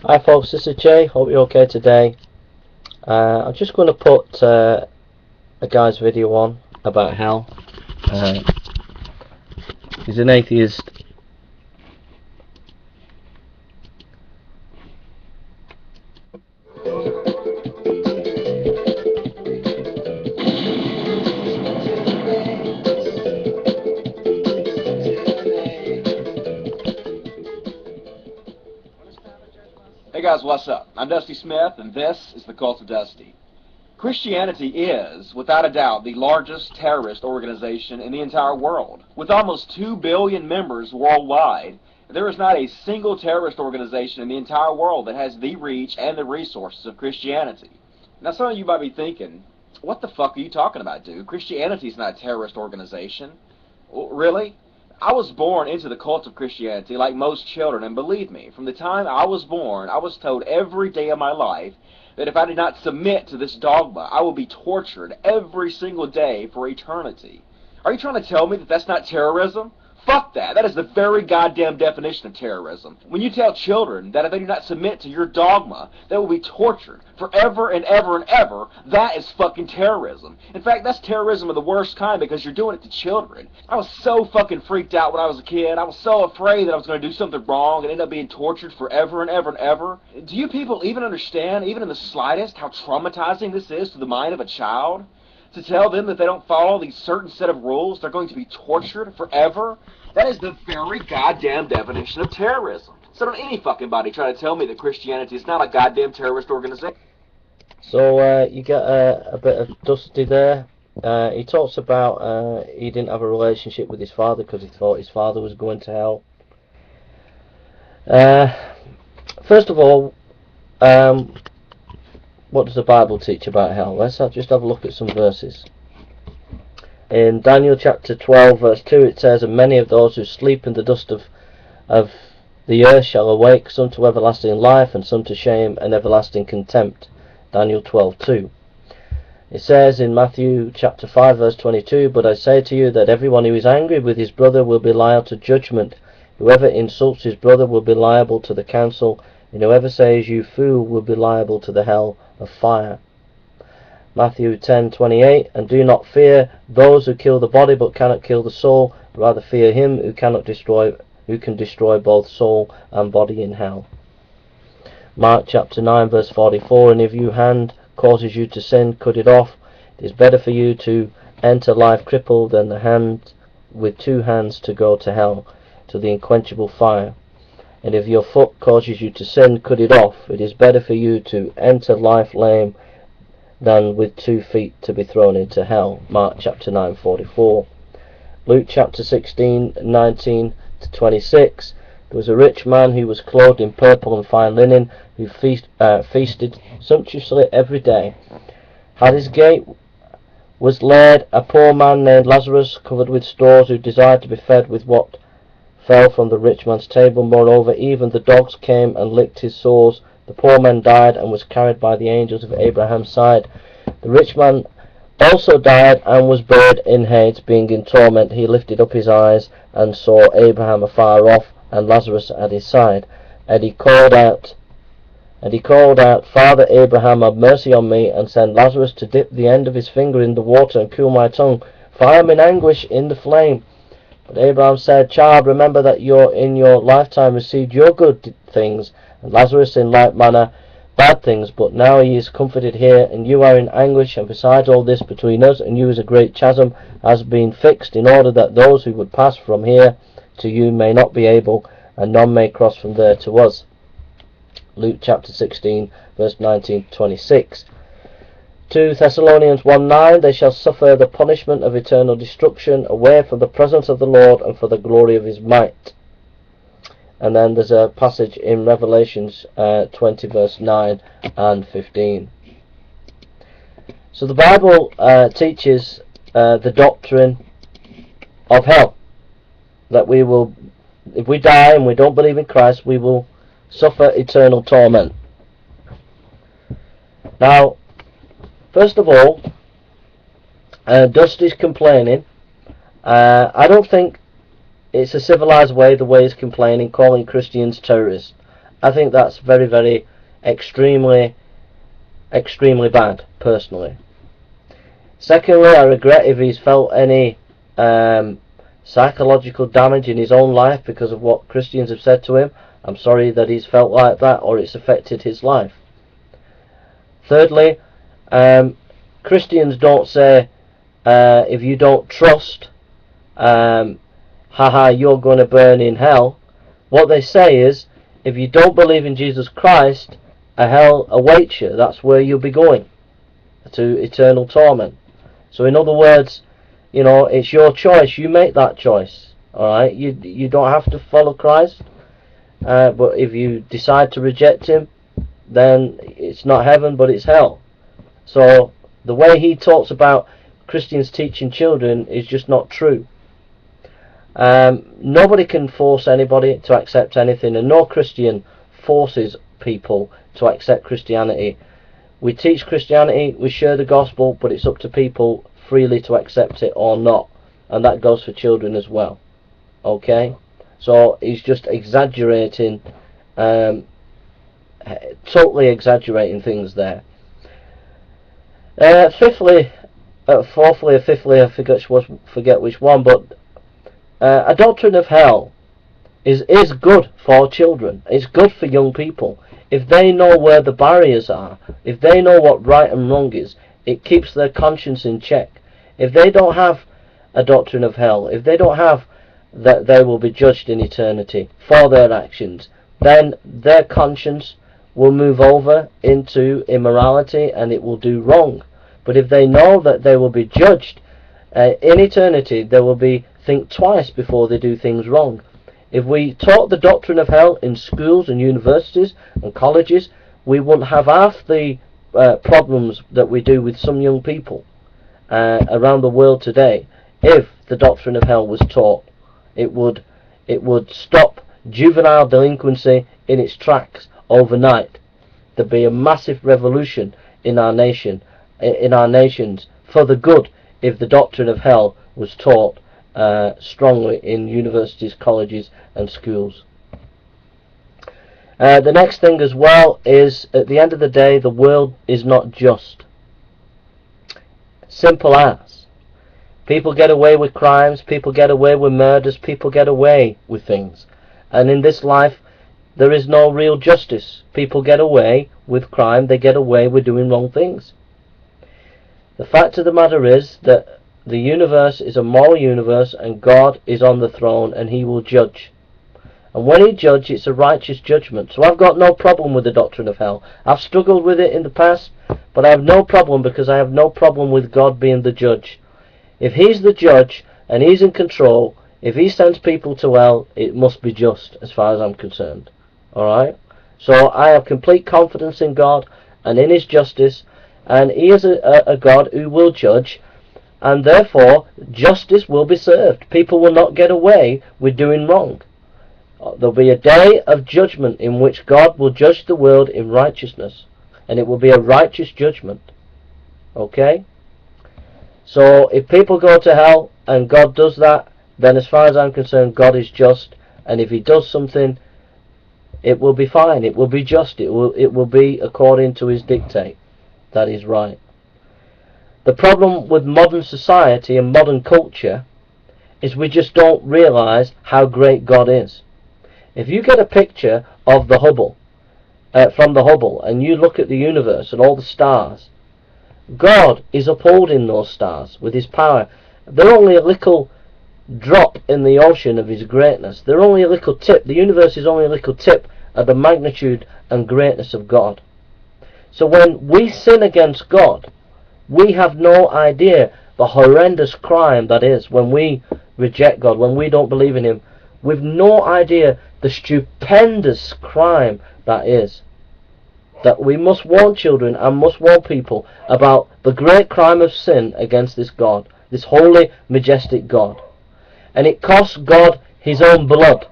Hi folks, this is Jay. Hope you're okay today. I'm just going to put a guy's video on about hell. He's an atheist. Hey guys, what's up? I'm Dusty Smith, and this is the Cult of Dusty. Christianity is, without a doubt, the largest terrorist organization in the entire world. With almost 2 billion members worldwide, there is not a single terrorist organization in the entire world that has the reach and the resources of Christianity. Now some of you might be thinking, what the fuck are you talking about, dude? Christianity is not a terrorist organization. Really? I was born into the cult of Christianity like most children, and believe me, from the time I was born, I was told every day of my life that if I did not submit to this dogma, I would be tortured every single day for eternity. Are you trying to tell me that that's not terrorism? Fuck that. That is the very goddamn definition of terrorism. When you tell children that if they do not submit to your dogma, they will be tortured forever and ever and ever, that is fucking terrorism. In fact, that's terrorism of the worst kind because you're doing it to children. I was so fucking freaked out when I was a kid. I was so afraid that I was going to do something wrong and end up being tortured forever and ever and ever. Do you people even understand, even in the slightest, how traumatizing this is to the mind of a child? To tell them that they don't follow these certain set of rules, they're going to be tortured forever? That is the very goddamn definition of terrorism. So don't any fucking body try to tell me that Christianity is not a goddamn terrorist organization. So you get a bit of Dusty there. He talks about he didn't have a relationship with his father because he thought his father was going to hell. First of all, what does the Bible teach about hell? Let's just have a look at some verses. In Daniel chapter 12 verse 2 it says, "And many of those who sleep in the dust of the earth shall awake, some to everlasting life, and some to shame and everlasting contempt." Daniel 12:2. It says in Matthew chapter 5 verse 22, "But I say to you that everyone who is angry with his brother will be liable to judgment. Whoever insults his brother will be liable to the council, and whoever says you fool will be liable to the hell of fire." Matthew 10:28, "And do not fear those who kill the body but cannot kill the soul, rather fear him who can destroy both soul and body in hell." Mark chapter 9 verse 44, "And if your hand causes you to sin, cut it off. It is better for you to enter life crippled than the hand with 2 hands to go to hell, to the unquenchable fire. And if your foot causes you to sin, cut it off. It is better for you to enter life lame than with 2 feet to be thrown into hell." Mark chapter 9:44. Luke chapter 16:19-26, "There was a rich man who was clothed in purple and fine linen, who feasted sumptuously every day. At his gate was laid a poor man named Lazarus, covered with stores, who desired to be fed with what fell from the rich man's table. Moreover, even the dogs came and licked his sores. The poor man died and was carried by the angels of Abraham's side. The rich man also died and was buried in Hades, being in torment. He lifted up his eyes and saw Abraham afar off and Lazarus at his side. And he called out, Father Abraham, have mercy on me, and send Lazarus to dip the end of his finger in the water and cool my tongue, for I am in anguish in the flame." But Abraham said, "Child, remember that you in your lifetime received your good things, and Lazarus in like manner bad things, but now he is comforted here, and you are in anguish, and besides all this, between us and you is a great chasm has been fixed, in order that those who would pass from here to you may not be able, and none may cross from there to us." Luke chapter 16 verse 19-26. 2 Thessalonians 1:9, "They shall suffer the punishment of eternal destruction, away from the presence of the Lord and for the glory of his might." And then there's a passage in Revelations 20 verse 9 and 15. So the Bible teaches the doctrine of hell, that we will, if we die and we don't believe in Christ, we will suffer eternal torment. Now, first of all, Dusty's complaining. I don't think it's a civilized way, the way he's complaining, calling Christians terrorists. I think that's very, very extremely bad, personally. Secondly, I regret if he's felt any psychological damage in his own life because of what Christians have said to him. I'm sorry that he's felt like that, or it's affected his life. Thirdly, Christians don't say, if you don't trust, haha, you're going to burn in hell. What they say is, if you don't believe in Jesus Christ, a hell awaits you. That's where you'll be going, to eternal torment. So in other words, you know, it's your choice. You make that choice. Alright, you don't have to follow Christ, but if you decide to reject him, then it's not heaven, but it's hell. So the way he talks about Christians teaching children is just not true. Nobody can force anybody to accept anything, and no Christian forces people to accept Christianity. We teach Christianity, we share the gospel, but it's up to people freely to accept it or not, and that goes for children as well. Okay, so he's just exaggerating, totally exaggerating things there. Fourthly, or fifthly, I forget which one, but a doctrine of hell is good for children. It's good for young people. If they know where the barriers are, if they know what right and wrong is, it keeps their conscience in check. If they don't have a doctrine of hell, if they don't have that they will be judged in eternity for their actions, then their conscience will move over into immorality and it will do wrong. But if they know that they will be judged in eternity, they will think twice before they do things wrong. If we taught the doctrine of hell in schools and universities and colleges, we wouldn't have half the problems that we do with some young people around the world today. If the doctrine of hell was taught, it would stop juvenile delinquency in its tracks overnight. There'd be a massive revolution in our nation, in our nations, for the good, if the doctrine of hell was taught strongly in universities, colleges and schools. The next thing as well is, at the end of the day, the world is not just. Simple as. People get away with crimes, people get away with murders, people get away with things. And in this life, there is no real justice. People get away with crime, they get away with doing wrong things. The fact of the matter is that the universe is a moral universe, and God is on the throne, and he will judge. And when he judges, it's a righteous judgment. So I've got no problem with the doctrine of hell. I've struggled with it in the past, but I have no problem, because I have no problem with God being the judge. If he's the judge and he's in control, if he sends people to hell, it must be just, as far as I'm concerned. Alright? So I have complete confidence in God and in his justice, and he is a God who will judge, and therefore justice will be served. People will not get away with doing wrong. There'll be a day of judgment in which God will judge the world in righteousness, and it will be a righteous judgment. Okay? So if people go to hell and God does that, then as far as I'm concerned, God is just, and if he does something, it will be fine, it will be just, it will be according to his dictate. That is right. The problem with modern society and modern culture is we just don't realise how great God is. If you get a picture of the Hubble, from the Hubble, and you look at the universe and all the stars, God is upholding those stars with his power. They're only a little drop in the ocean of his greatness. They're only a little tip. The universe is only a little tip of the magnitude and greatness of God. So when we sin against God, we have no idea the horrendous crime that is when we reject God, when we don't believe in him. We've no idea the stupendous crime that is. That we must warn children and must warn people about the great crime of sin against this God, this holy, majestic God. And it cost God his own blood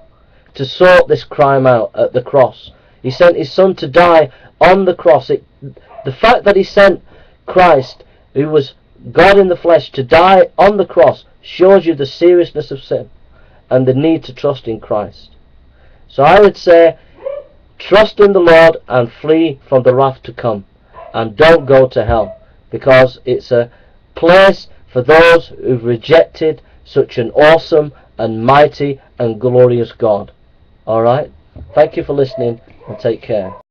to sort this crime out at the cross. He sent his son to die on the cross. The fact that he sent Christ, who was God in the flesh, to die on the cross shows you the seriousness of sin and the need to trust in Christ. So I would say, Trust in the Lord and flee from the wrath to come. And don't go to hell, because it's a place for those who've rejected such an awesome and mighty and glorious God. Alright? Thank you for listening, and take care.